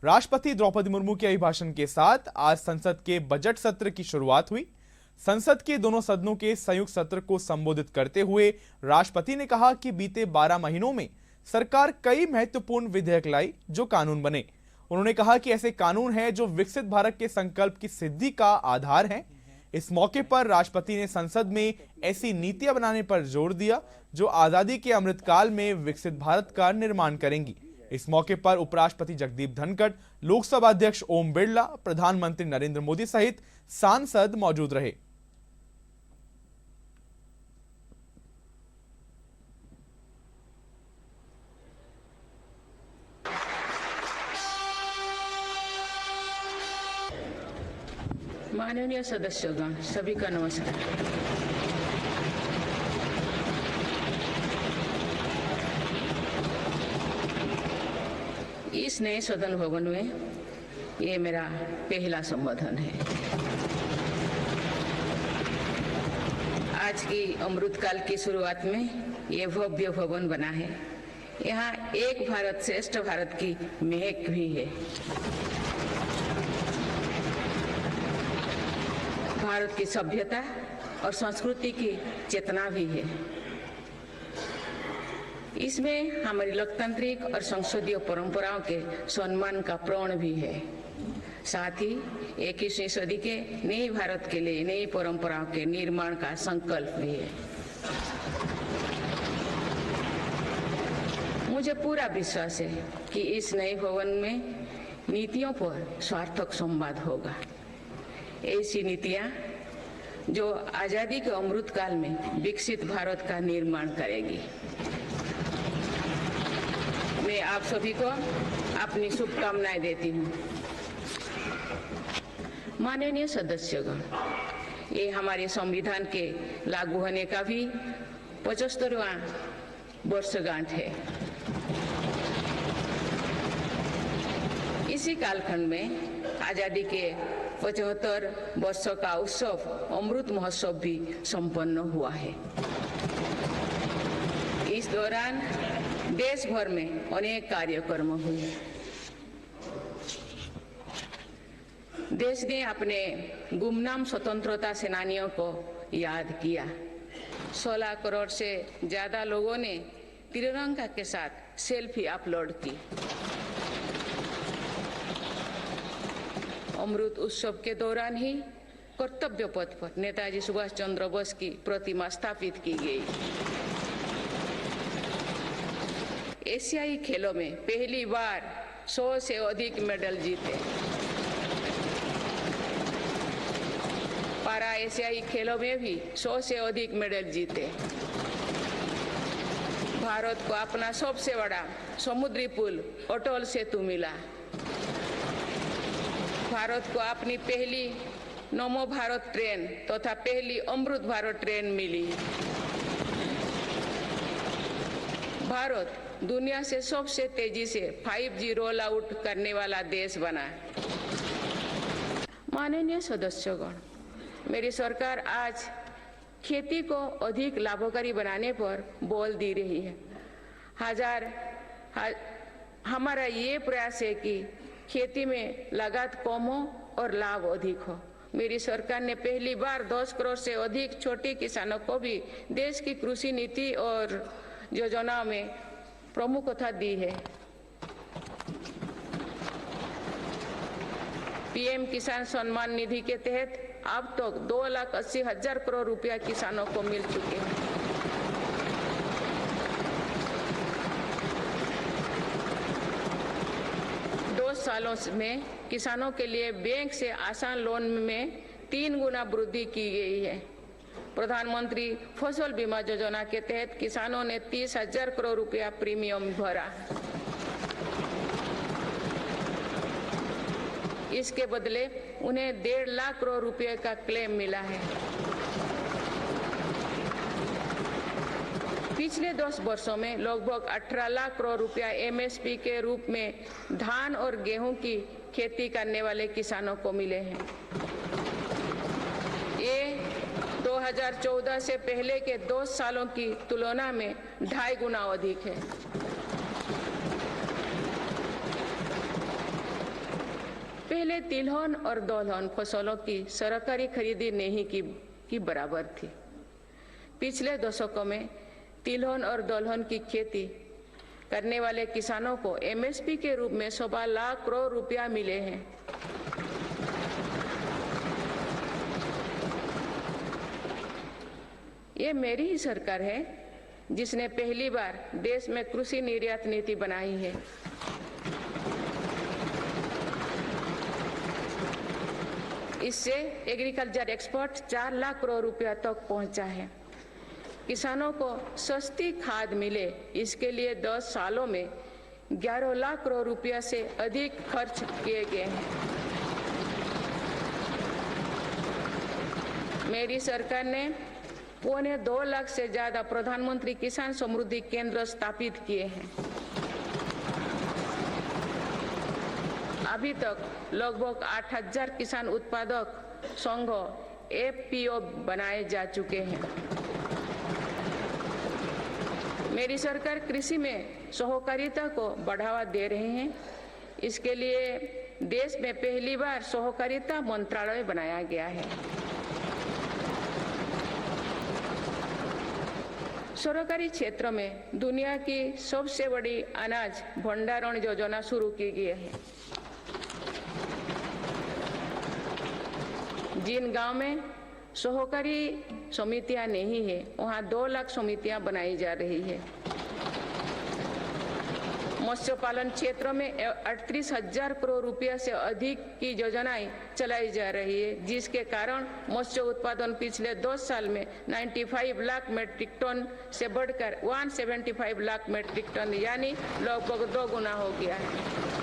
राष्ट्रपति द्रौपदी मुर्मू के अभिभाषण के साथ आज संसद के बजट सत्र की शुरुआत हुई। संसद के दोनों सदनों के संयुक्त सत्र को संबोधित करते हुए राष्ट्रपति ने कहा कि बीते 12 महीनों में सरकार कई महत्वपूर्ण विधेयक लाई जो कानून बने। उन्होंने कहा कि ऐसे कानून हैं जो विकसित भारत के संकल्प की सिद्धि का आधार हैं। इस मौके पर राष्ट्रपति ने संसद में ऐसी नीतियां बनाने पर जोर दिया जो आजादी के अमृतकाल में विकसित भारत का निर्माण करेंगी। इस मौके पर उपराष्ट्रपति जगदीप धनखड़, लोकसभा अध्यक्ष ओम बिरला, प्रधानमंत्री नरेंद्र मोदी सहित सांसद मौजूद रहे। माननीय सदस्यगण, सभी का नमस्कार। इस नए सदन भवन में ये मेरा पहला संबोधन है। आज की अमृतकाल की शुरुआत में ये भव्य भवन बना है। यहाँ एक भारत श्रेष्ठ भारत की महक भी है। भारत की सभ्यता और संस्कृति की चेतना भी है। इसमें हमारी लोकतांत्रिक और संसदीय परंपराओं के सम्मान का प्रण भी है। साथ ही 21वीं सदी के नए भारत के लिए नई परंपराओं के निर्माण का संकल्प भी है। मुझे पूरा विश्वास है कि इस नए भवन में नीतियों पर सार्थक संवाद होगा। ऐसी नीतियां जो आजादी के अमृत काल में विकसित भारत का निर्माण करेगी। मैं आप सभी को अपनी शुभकामनाएं देती हूं। माननीय सदस्यगण, ये हमारे संविधान के लागू होने का भी 75वां वर्षगांठ है। इसी कालखंड में आजादी के 75 वर्षों का उत्सव अमृत महोत्सव भी संपन्न हुआ है। इस दौरान देश भर में अनेक कार्यक्रम हुए। देश ने अपने गुमनाम स्वतंत्रता सेनानियों को याद किया। 16 करोड़ से ज्यादा लोगों ने तिरंगा के साथ सेल्फी अपलोड की। अमृत उत्सव के दौरान ही कर्तव्य पथ पर नेताजी सुभाष चंद्र बोस की प्रतिमा स्थापित की गई। एशियाई खेलों में पहली बार 100 से अधिक मेडल जीते। पारा एशियाई खेलों में भी 100 से अधिक मेडल जीते। भारत को अपना सबसे बड़ा समुद्री पुल अटल सेतु मिला। भारत को अपनी पहली नमो भारत ट्रेन तथा पहली अमृत भारत ट्रेन मिली। भारत दुनिया से सबसे तेजी से 5G रोल आउट करने वाला देश बना। माननीय सदस्यगण, मेरी सरकार आज खेती को अधिक लाभकारी बनाने पर बल दे रही है। हमारा ये प्रयास है कि खेती में लागत कम हो और लाभ अधिक हो। मेरी सरकार ने पहली बार 10 करोड़ से अधिक छोटे किसानों को भी देश की कृषि नीति और योजना में प्रमुखता दी है। पीएम किसान सम्मान निधि के तहत अब तक 2,80,000 करोड़ रुपया किसानों को मिल चुके हैं। सालों में किसानों के लिए बैंक से आसान लोन में 3 गुना वृद्धि की गई है। प्रधानमंत्री फसल बीमा योजना के तहत किसानों ने 30,000 करोड़ रुपया प्रीमियम भरा। इसके बदले उन्हें 1.5 लाख करोड़ रुपए का क्लेम मिला है। पिछले 10 वर्षों में लगभग 18 लाख करोड़ रुपया एमएसपी के रूप में धान और गेहूं की खेती करने वाले किसानों को मिले हैं। ये 2014 से पहले के 2 सालों की तुलना में 2.5 गुना अधिक है। पहले तिलहन और दलहन फसलों की सरकारी खरीदी नहीं की बराबर थी। पिछले दशकों में तिलहन और दलहन की खेती करने वाले किसानों को एमएसपी के रूप में 1.25 लाख करोड़ रुपया मिले हैं। ये मेरी ही सरकार है जिसने पहली बार देश में कृषि निर्यात नीति बनाई है। इससे एग्रीकल्चर एक्सपोर्ट 4 लाख करोड़ रुपया तक पहुंचा है। किसानों को सस्ती खाद मिले, इसके लिए 10 सालों में 11 लाख करोड़ रुपया से अधिक खर्च किए गए हैं। मेरी सरकार ने 1.25 लाख से ज्यादा प्रधानमंत्री किसान समृद्धि केंद्र स्थापित किए हैं। अभी तक लगभग 8,000 किसान उत्पादक संघ एफपीओ बनाए जा चुके हैं। मेरी सरकार कृषि में सहकारिता को बढ़ावा दे रहे हैं। इसके लिए देश में पहली बार सहकारिता मंत्रालय बनाया गया है। सरकारी क्षेत्र में दुनिया की सबसे बड़ी अनाज भंडारण योजना शुरू की गई है। जिन गांव में सहकारी समितियां नहीं है, वहां 2 लाख समितियां बनाई जा रही है। मत्स्य पालन क्षेत्र में 38,000 करोड़ रुपया से अधिक की योजनाएं चलाई जा रही है, जिसके कारण मत्स्य उत्पादन पिछले 10 साल में 95 लाख मीट्रिक टन से बढ़कर 175 लाख मीट्रिक टन यानी लगभग 2 गुना हो गया है।